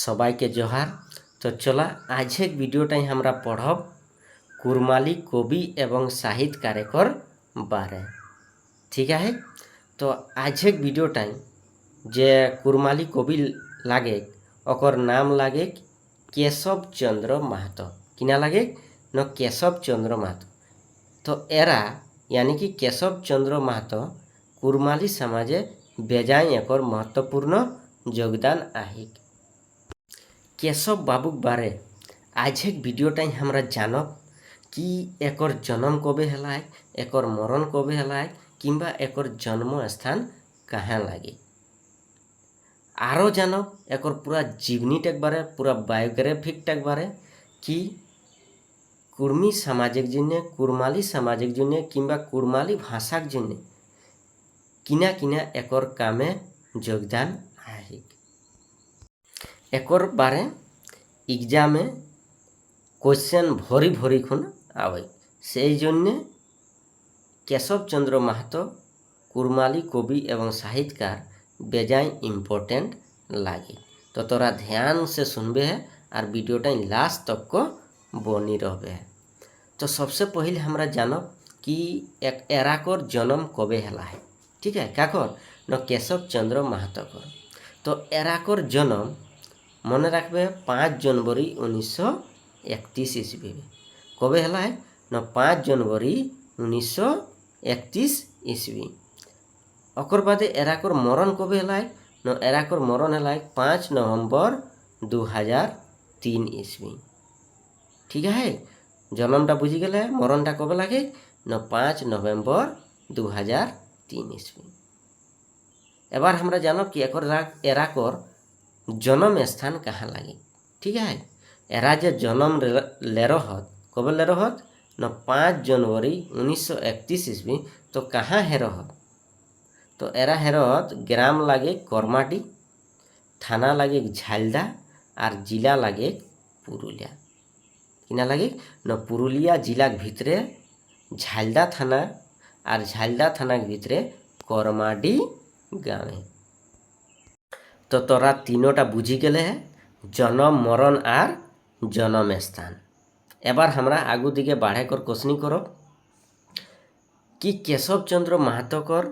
সবাইকে জোহার। তো চলা আজকের ভিডিওটাই আমরা পড়ব কুরমালি কবি এবং সাহিত্যকারেকর বারে। ঠিক আছে, তো আজকের ভিডিওটাই যে কুরমালি কবি লাগে ওকর নাম লাগে কেশবচন্দ্র মাহাতো। কিনা লাগে ন কেশবচন্দ্র মাহাতো। তো এরা यानी कि केशवचंद्र महतो कुरमाली समाजे बेजाय एकर महत्वपूर्ण योगदान आहे। केशव बाबूक बारे आज एक भिडियोटाई हमरा जानब कि एकर जन्म कबे हलाय, एकर मरण कबे हलाय, किंबा एकर जन्म स्थान कहाँ लागे। आरो जानब एकर पूरा जीवनीटेक बारे, पूरा बायोग्राफिकटेक बारे कि कुर्मी समाजिक जिन्ने, कुरमाली समाजिक जिन्ने, किंबा कुरमाली भाषाक जिन्ने किना किना एकर कामे योगदान आहे। एकर बारे एग्जामे क्वेश्चन भरी भरी खुन आवे, সেই জন্যে केशवचंद्र महतो कुरमाली कवि एवं साहित्यकार बेजाय इम्पोर्टेंट लागे। तो तोरा ध्यान से सुनबे है और वीडियोटा लास्ट तक को बनी रहे। तो सबसे पहले हमरा जानब कि एक एराकर जन्म कबे हला है। ठीक है, काकर न केशवचंद्र महतो कर। तो एराकर जन्म मन रखबे 5 जनवरी 1931 ईस्वी में। कबे हला है न 5 जनवरी 1931 ईस्वी। ओकर बादे एराकर मरण कबे हला है न एराकर मरण हला है 5 नवंबर 2003 ईस्वी। ठीक है, जन्मटा बुझी गले, मरणटा कबे लागे न 5 नवंबर 2003 ईस्वी। एबार हमरा जानब कि एराकर जन्म स्थान कहाँ लागे। ठीक है, एरा जे जन्म ले रहत कबे ले रहत न 5 जनवरी 1931 ईस्वी। तो कहाँ हे रहत तो एरा हे रहत ग्राम लागे करमाटी, थाना लागे झालदा और जिला लागे पुरुलिया। किना लागे न पुरुलिया जिला भितरे झालदा थाना और झालदा थाना भितरे करमाडी गाँव। तो तोरा तीनोटा बुझी गले है जन्म, मरण और जन्म स्थान। एबार हमरा आगू दिके बाढ़े कर कोसनी करो कि केशवचंद्र महतो कर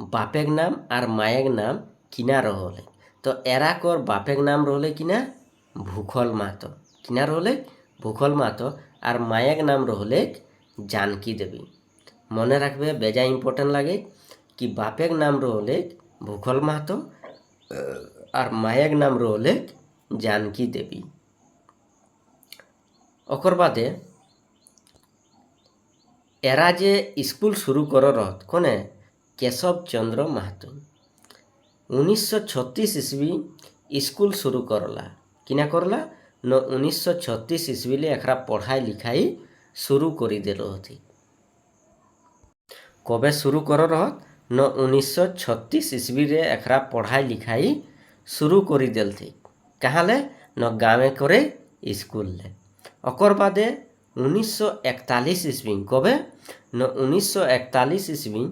बापेक नाम और मायक नाम किना रहले। तो एरा कर बापेक नाम रहले किना भूखल महतो। किना रहले भूखल महतो और मायक नाम रहले जानकी देवी। मने रखबे बेजा इम्पोर्टेंट लागे कि बापेक नाम रहले भूखल महतो और मायक नाम रहले जानकी देवी। ओकर बादे एरा जे स्कूल शुरू कर रहत कोने केशवचंद्र महतो 1936 ईस्वी स्कूल शुरू करला। किना करला न 1936 ईस्वी ले एकरा पढ़ाई लिखाई शुरू करी देलो हथी। कबे शुरू कर रहत न 1936 ईस्वी रे एकरा पढ़ाई लिखाई शुरू करी देल थी। कहाँ ले न गाँवे करे स्कूल ले। ओकर बादे 1941 ईस्वी कबे न 1941 ईस्वी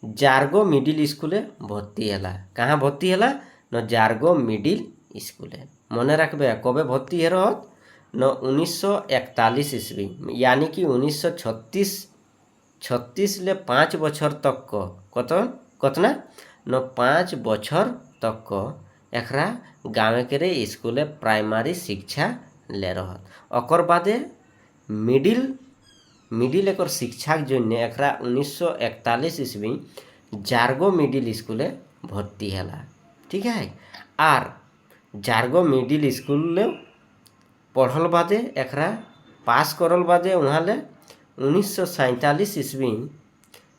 जारगो मिडिल स्कूले भर्ती हला। कहाँ भर्ती हला न जारगो मिडिल स्कूले। मने रखबे कबे भर्ती हे रहत न 1941 ईस्वी, यानी कि 1936 ले 5 बछर तक को कतना न 5 बछर तक को एकरा गाँवे के स्कूले प्राइमरी शिक्षा ले रहत। ओकर बादे मिडिल एकर शिक्षा के जन्य एकरा 1941 ईस्वी जारगो मिडिल स्कूले भर्ती हला। ठीक है, आर जारगो मिडिल स्कूल पढ़ल बादे एकरा पास करल बादे वहाँ ले 1947 ईस्वी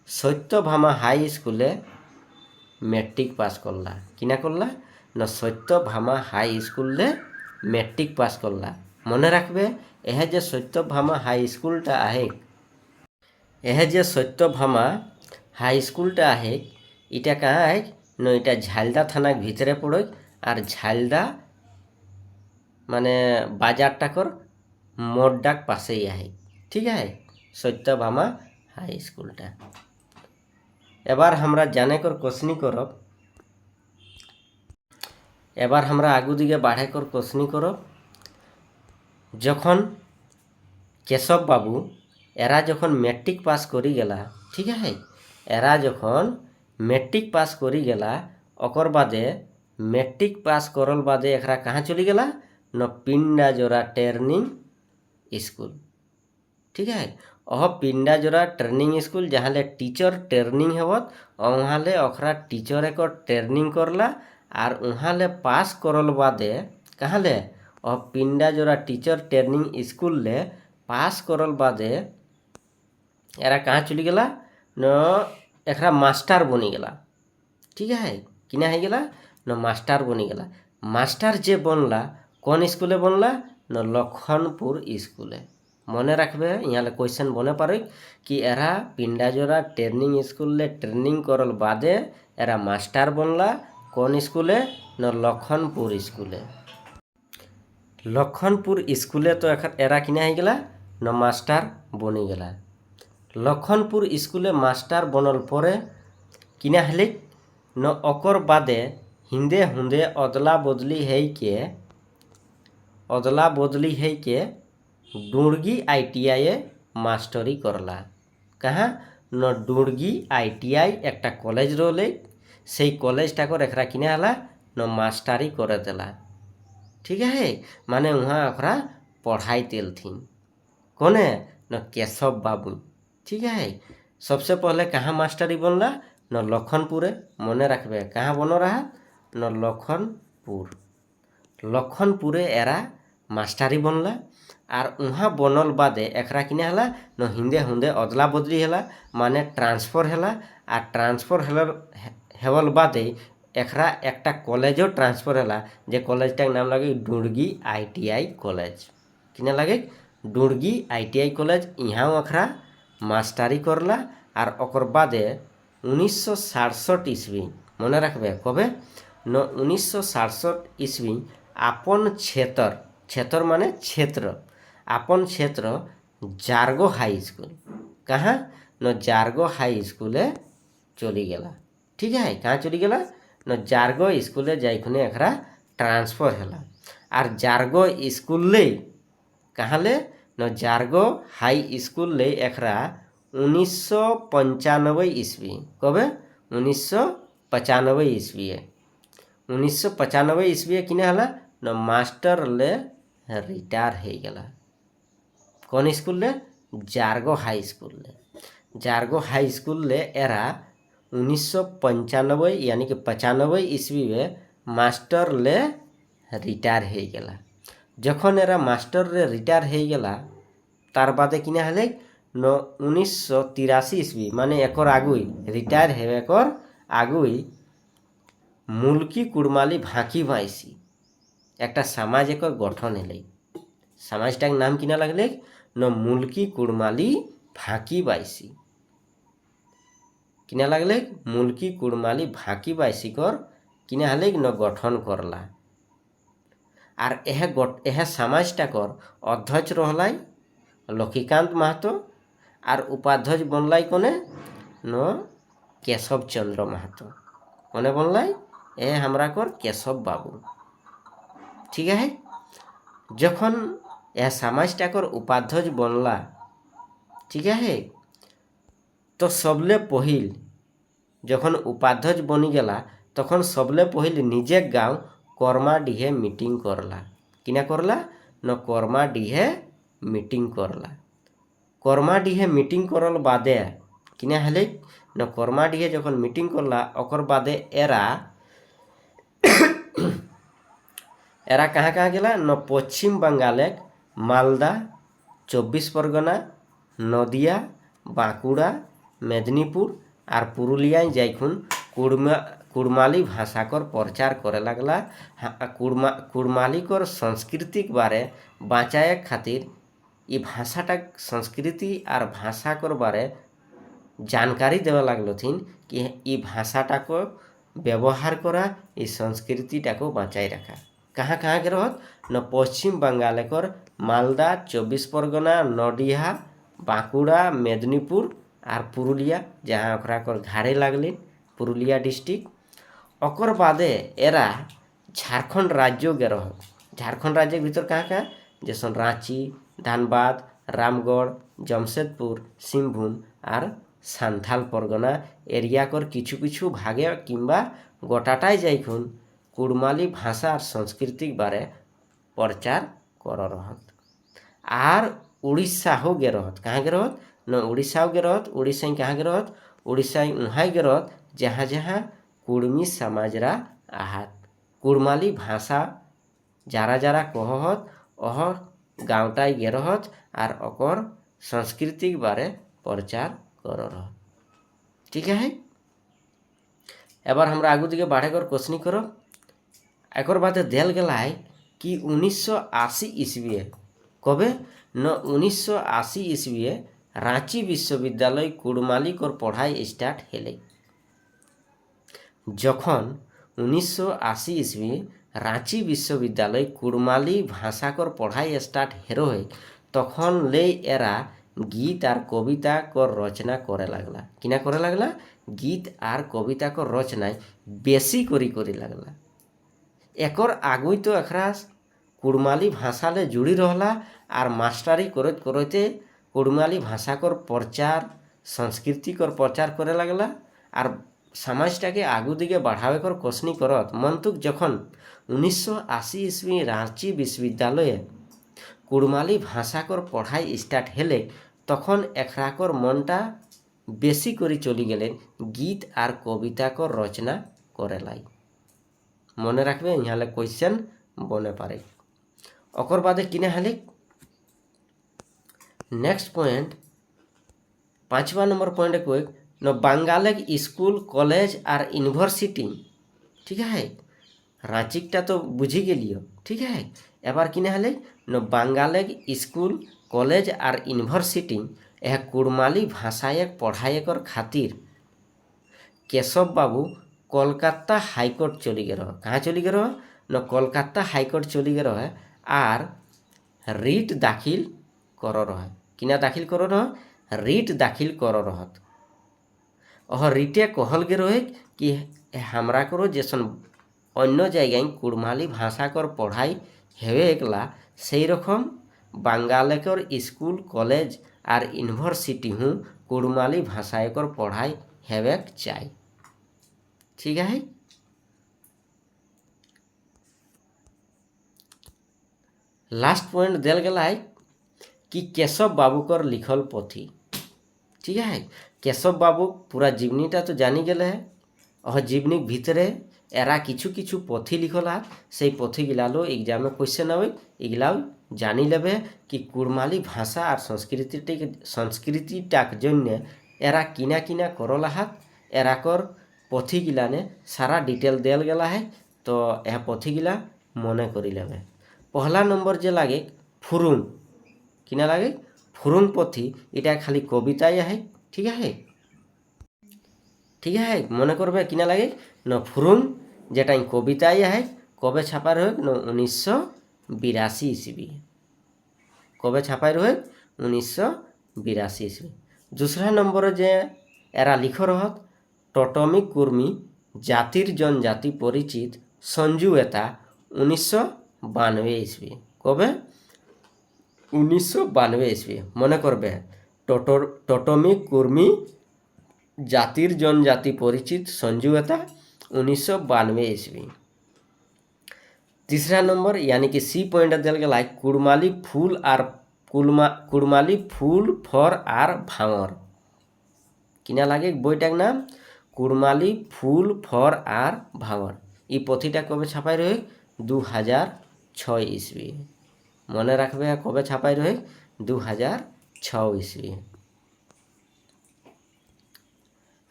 सत्यभामा हाई स्कूले मैट्रिक पास करला। किना करला न सत्यभामा हाई स्कूल ले मैट्रिक पास करला। मने रखबे यह जे सत्यभामा हाई स्कूलटा आहे, यह जे सत्यभामा हाई स्कूलटा आहे इटा कहाँ है न इटा झालदा थाना भितरे पड़े और झालदा माने बाजार टाकर मोरडाक पासे ही आहे। ठीक है, सत्यभामा हाई स्कूलटा। एबार हमरा जाने कर कोसनी करब এবার আমরা আগু দিকে বাড়ে কর কোশ্চনি করো। যখন কেশব বাবু এরা যখন মেট্রিক পাস করি গেলা, ঠিক আছে, এরা যখন মেট্রিক পাস করি গেলা ওকর বাদে মেট্রিক পাস করল বাদে এরা कहाँ चली गला न पिंडाजोरा ट्रेनिंग स्कूल, ठीक है। वह पिंडाजोरा ट्रेनिंग स्कूल जहाँ ले टीचर ट्रेनिंग हेवत वहाँ ले ओखरा टीचर को ट्रेनिंग करला और वहाँ ले पास करल बादे कहाँ ले वह पिंडाजोरा टीचर ट्रेनिंग स्कूल ले पास करल बादे एरा कहाँ चली गला न एकरा मास्टर बनी गला, ठीक है। किना है गला न मास्टर बनी गला। मास्टर जे बनला कौन स्कूले बनला न लखनपुर स्कूले। मने रखबे यहाँ क्वेश्चन बने पारे कि एरा पिंडाजोरा ट्रेनिंग स्कूल ले ट्रेनिंग करल बादे एरा मास्टर बनला कौन स्कूले न लखनपुर स्कूले। लखनपुर स्कूले तो एरा किना है गला न मास्टर बनी गला। लखनपुर स्कूले मास्टर बनल परे किना हले न ओकर बादे हिंदे हुंदे अदला बदली है के डुर्गी ITI मास्टरी करला। कहाँ न डुर्गी ITI एक कलेज रोले से कलेजटा को एकरा किने हला न मास्टरी करे देला, ठीक है। माने वहाँ ओकरा पढ़ाई तेल थी कोने न केशव बाबू, ठीक है। सबसे पहले कहाँ मास्टरी बनला न लखनपुरे। मने रखबे कहाँ बनो रहा न लखनपुरे एरा मास्टरी बनला और वहाँ बनल बादे एकरा किने हला न हिंदे हुंदे अदला बदली हला माने ट्रांसफर हला और ट्रांसफर हेवल बादे एकरा एकटा कॉलेजो ट्रांसफर हला जे कॉलेजटार नाम लगे डुर्गी ITI कॉलेज। किने लगे डुर्गी ITI कॉलेज। यहाँ एकरा मास्टरी करला और ओकर बादे 1967 ईस्वी मने रखबे कबे न 1967 ईस्वी आपन क्षेत्र माने क्षेत्र आपन क्षेत्र जार्गो हाई स्कूल कहाँ न जार्गो हाई स्कूले चली गला, ठीक है। कहाँ चली गला न जार्गो स्कूले जाइखुने एकरा ट्रांसफर हला और जार्गो स्कूल ले कहाँ ले न जार्गो हाई स्कूल ले एकरा 1995 ईस्वी कबे 1995 ईस्वी 1995 ईस्वी किने हला न मास्टर ले रिटायर हो गला। कौन स्कूल ले जार्गो हाई स्कूल ले। जार्गो हाई स्कूल ले एरा 1995 यानी कि 95 ईस्वी में मास्टर ले रिटायर हो गला। जखन एरा मास्टर ले रिटायर हो गला तार बादे किने हले न 1983 ईस्वी माने एकर आगुई रिटायर हेवे कर आगुई मुल्की कुड़माली भाकी बाईसी एक समाज एक गठन हेले। समाजटार नाम किना लगले न मुल्की कुड़माली भाकी बाईसी। किना लगले मुल्की कुड़माली भाकी बाईसी कर किना हले न गठन करला और यह समाजटा कर अध्यक्ष रहलाई लक्ष्मीकांत महतो और उपाध्यक्ष बनलाई कोने न केशव चंद्र महतो। कोने बनलाई ए हमरा कर केशव बाबू, ठीक है। जखन यह समाजटा कर उपाध्यक्ष बनला, ठीक है, तो सबले पहिल जखन उपाध्यक्ष बनी गला तखन सबले पहिल निजे गाँव कर्माडीहे मीटिंग करला। किना करला न कर्माडीहे मीटिंग करला। कर्माडीहे मीटिंग करल बादे किना हले न कर्माडीहे जखन मीटिंग करला ओकर बादे एरा कहाँ गेला न पश्चिम बंगाले मालदा 24 परगना नदिया बाँकुड़ा मेदिनीपुर और पुरुलिया जाइखुन कुड़माली भाषा कर प्रचार करे लगला। कुड़माली कर संस्कृति बारे बाँचाए खातिर ये भाषाटा संस्कृति और भाषा कर बारे जानकारी देवे लगल थीन कि ये भाषाटा को व्यवहार करा ये संस्कृतिटा को बचाई रखा। कहाँ के रहत न पश्चिम बंगाल कर मालदा 24 परगना नदिया बाँकुड़ा मेदिनीपुर और पुरुलिया जहाँ ओकरा कर घाड़े लगले पुरुलिया डिस्ट्रिक्ट। ओकर बादे एरा झारखंड राज्य गे रह झारखंड राज्य भीतर कहाँ कहाँ जैसन रांची, धानबाद, रामगढ़, जमशेदपुर, सिंहभूम और सान्थाल परगना एरिया कर किछु किछु भागे किंबा गोटाटाई जाइखुन कुड़माली भाषा और संस्कृतिक बारे प्रचार कर रहत। आर उड़ीसा हो गे रहत कहाँ गे रहत न उड़ीसा गे रहत। उड़ीसा कहाँ गे रहत उड़ीसा उहाँ गे रहत जहाँ जहाँ कुड़मी समाजरा आहत कुड़माली भाषा जारा जारा कहत अह गाँवटाई गे रहत और अकर संस्कृतिक बारे प्रचार कर रहत। ठीक है एबार हमरा आगू दिके बढ़े कर क्वेश्चन करब। एक बाद देल गला है कि 1980 ईस्वी कबे न 1980 ईस्वी रांची विश्वविद्यालय कुड़माली कर पढ़ाई स्टार्ट हेले। जखन 1980 ईस्वी रांची विश्वविद्यालय कुड़माली भाषा कर पढ़ाई स्टार्ट हेरो है तखन ले एरा गीत और कविता कर रचना करे लगला। किना करे लगला गीत और कविता कर रचना बेसी करी लगला। एकर आगुई तो एकरा कुड़माली भाषा ले जुड़ी रहला और मास्टरी करते करते कुड़माली भाषा कर प्रचार संस्कृति कर प्रचार करे लगला और समाजटा के आगू दिके बढ़ावे कर कोशिश करत मंतुक जखन 1980 ईस्वी रांची विश्वविद्यालय कुड़माली भाषा कर पढ़ाई स्टार्ट हेले तखन एकरा कर मनटा बेसी करी चली गेले गीत और कविता कर रचना करे लाई। मने रखबे यहाँ क्वेश्चन बने पारे। ओकर बादे किने हाले नेक्स्ट पॉइंट 5वां नंबर पॉइंट को न बांगालेक स्कूल कॉलेज और यूनिवर्सिटी। ठीक है रांचीटा तो बुझी गेलियो। ठीक है एबार किने हाले न बांगालेक स्कूल कॉलेज और यूनिवर्सिटी यह कुड़माली भाषायक पढ़ाई कर खातिर केशव बाबू कोलकाता हाईकोर्ट चली गए। कहाँ चली गए न कोलकाता हाईकोर्ट चली गए और रिट दाखिल कर रहा। किना दाखिल कर रहा रिट दाखिल कर रहत। और रिटे कहल गे रहे कि हमरा करो जैसन अन्य जगह कुड़माली भाषा कर पढ़ाई हेवे एकला से रकम बांगालेकर स्कूल कॉलेज और यूनिवर्सिटी हूँ कुड़माली भाषा कर पढ़ाई हेवे चाहे। ठीक है लास्ट पॉइंट दिल गला है कि केशव बाबू कर लिखल पोथी। ठीक है केशव बाबू पूरा जीवनीटा तो जानी गए है और जीवनी भितरे एरा किछु किछु पोथी लिखला से पोथी गिलालो एग्जाम में क्वेश्चन आवे इगलाओ जानी लेबे कि कुड़माली भाषा और संस्कृतिटाक जन्य एरा किना किना करला हाथ एरा कर पोथी गिलाने सारा डिटेल दिल गला है। तो यह पोथी गिला मने करी लेबे। पहला नंबर जे लागे फुरुंग किना लागे फुरुंग पोथी इटा खाली कविता है। ठीक है मने करबे किना लागे न फुरुंग जेटा कविता है कबे छापा रहे न 1982 ईस्वी कबे छापा रहे 1982 ईस्वी। दूसरा नंबर जे एरा लिख रहत टोटमिक कुर्मी जातिर जनजाति परिचित संजुएता 1992 ईस्वी कबे 1992 ईस्वी मने करबे टोटमिक कुर्मी जातिर जनजाति परिचित संजुएता 1992 ईस्वी। तीसरा नंबर यानी कि सी पॉइंट दिल गया कुड़माली फूल और कुड़माली फूल फर आर भावर। किना लागे बोईटाक नाम कुड़माली फूल फर आर भावर। ई पोथीटा कबे छापाई रहे 2006 ईस्वी मने रखबे कबे छापाई रहे 2006 ईस्वी।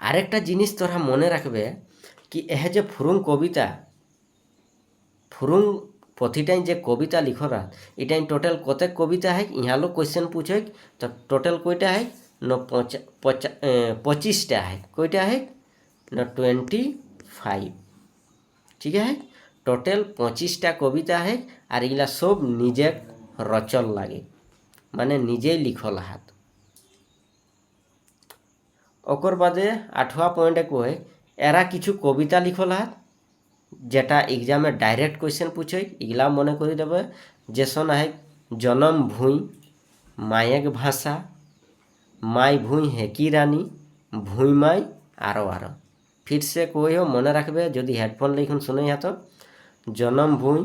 आरेकटा जिनिस तोरा मने रखबे कि यह जे फुरुंग कविता फुरुंग पोथीटाई जे कविता लिखरा इटाई टोटल कते कविता है यहाँ लोग क्वेश्चन पूछे तो टोटल कोईटा है न 25टा है कोईटा है न 25। ठीक है टोटल 25टा कविता है और इला सब निजे रचल लागे माने निजे लिखल हाथ। ओकर बादे 8वां पॉइंट को है एरा किछु कविता लिखल हाथ যেটা এক্সামে ডাইরেক্ট কোয়েশ্চেন পুছে এগুলা মনে করে দেবে। যেসন আহে জনম ভুঁই, মায়েক ভাষা, মাই ভুঁই হেকি রানী, ভুঁই মাই আরো আরো। फिर से कोई हो मने रखबे यदि हेडफोन लेकिन सुने तो जन्म भूई,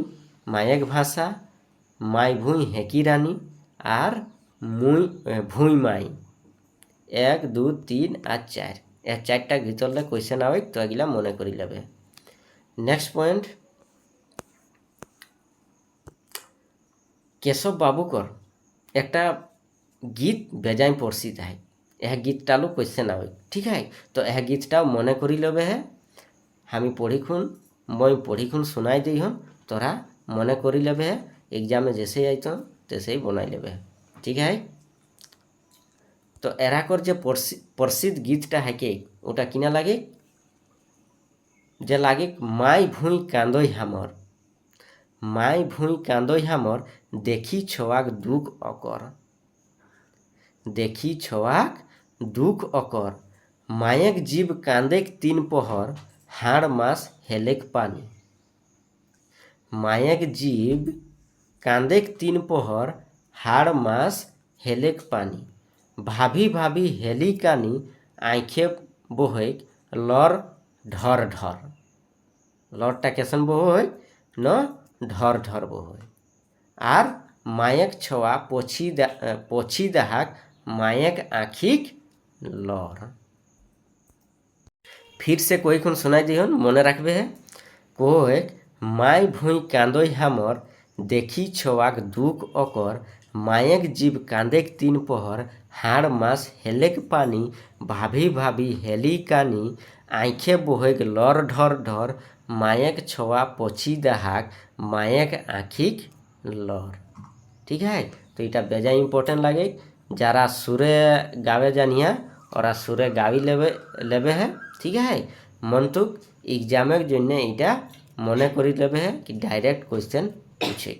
मायक भाषा, माई भूई हेकी रानी और मुई भूई माई 1 2 3 और 4 ए 4टा भितर क्वेश्चन आवे तो एगुला मने करी लेबे। नेक्स्ट पॉइंट केशव बाबूकर एक गीत बेजाय प्रसिद्ध है। यह गीतटालो क्वेश्चन आवे, ठीक है। तो यह गीतटा मने करी लेबे है। हमी पढ़ी खुन मैं पढ़ी खुन सुनाई दी हम तोरा मने करी लेबे है। एग्जाम में जैसे आई तो तैसे ही बनाई लेबे है, ठीक है। तो एराकर जो प्रसिद्ध गीतटा है के ओटा किना लागे जे लागे माई भूई कांदई हामर, माई भूई कांदई हामर, देखी छोआक दुख अकर, देखी छोआक दुख अकर, मायक जीव कांदेक 3 पहर, हाड़ मास हेलेक पानी, मायक जीव कांदेक 3 पहर, हाड़ मास हेलेक पानी, भाभी भाभी हेली कानी, आँखे बोहेक लर ढर ढर। लरटा केसन बोहे न ढर ढर बोहे। आर मायक छोआ पोछी दाहाक, मायक आँखिक लर। फिर से कोई खुन सुनाई दिहन मने रखबे है। कोई माय भूई कांदई हामर, देखी छोआक दुख अकर, मायक जीव कांदेक 3 पहर, हाड़ मास हेलेक पानी, भाभी भाभी हेली कानी, आँखे बोहेक लर ढर ढर, मायक छोआ पोछी दाहाक, मायक आँखिक लर, ठीक है। तो इटा बेजा इम्पोर्टेंट लगे जरा सुरे गावे जानिया और सुरे गावी लेबे है, ठीक है। मंतुक एग्जामेर जन्य इटा मने करी लेबे है कि डायरेक्ट क्वेश्चन पूछे।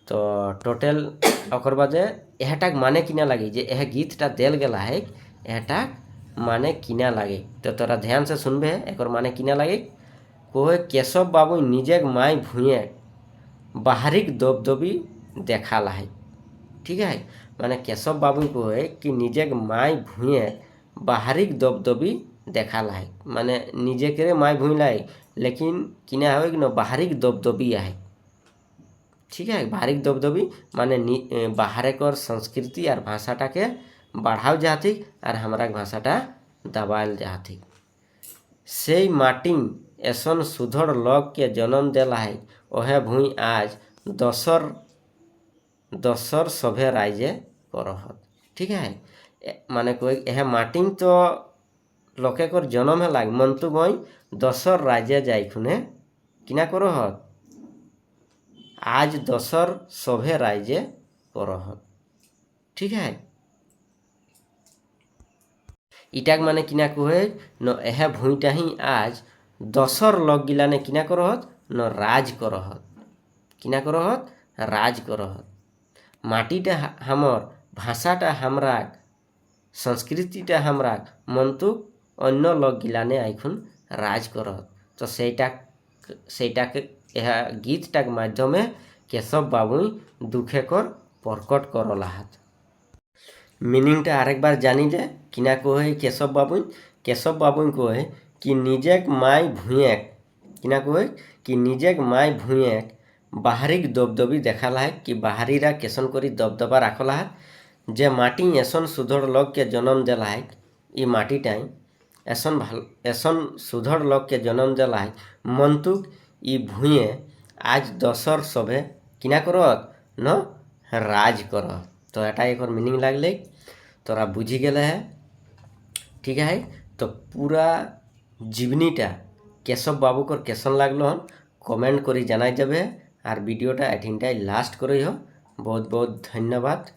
तो टोटल अकर बादे एहटाक माने किना लगे जे यह गीतटा देल गेला है एहटाक माने किना लगे। तो तोरा ध्यान से सुनबे है एकर माने किना लगे। कोहे केशव बाबू निजेक माय भूये बाहरिक दबदबी देखाला है, ठीक है। माने केशव बाबू कोहे कि निजेक माय भूये बाहरिक दबदबी देखाला है, माने निजे करे माय भूला लेकिन किना है कि न बाहरिक दबदबी है, ठीक है। बाहरिक दबदबी माने बाहरे कर संस्कृति और भाषाटाके बढ़ाव जाती और हमारा भाषाटा दबाल जाती। से माटिंग एसन सुधर लग के जन्म देला है, ओहे भूई आज दसर सभे राइजे करहत, ठीक है। माने कोई यह माटिंग तो लोके कर जन्म है लाग मंतु गई 10 राज्य जाई खुने किना करहत आज 10 सभे राज्य करहत, ठीक है। इटाक माने किना कहे न यह भूईटा ही आज 10 लग गिलाने किना करहत न राज करहत, किना करहत राज करहत। माटीटा हमर, भाषाटा हमराक, संस्कृतिटा हमराक मंतु अन्य लग गिलाने आइखुन राज करहत। तो सेटाक यह गीतटाक माध्यमे केशव बाबुई दुखे कर प्रकट करलाहात। मिनिंगटा आरेक बार जानी ले किना कहे केशव बाबुई कहे कि निजेक माय भूयेक, किना कहे कि निजेक माय भूयेक बाहरिक दबदबी देखाला है कि बाहरीरा केसन करी दबदबा राखला है। जे माटी एसन सुधर लग के जन्म देला है, ई माटीटाई एसन सुधर लग के जन्म देला है मंतुक ई भूये आज 10 सभे किना करत न राज करत। तो एटा एक मीनिंग लागले तोरा बुझी गेले है, ठीक है। तो पूरा जीवनीटा केशव बाबू कर केसन लागलो हन कमेंट करी जानाई देबे और वीडियोटा एठिनटाई लास्ट करी हो। बहुत बहुत धन्यवाद।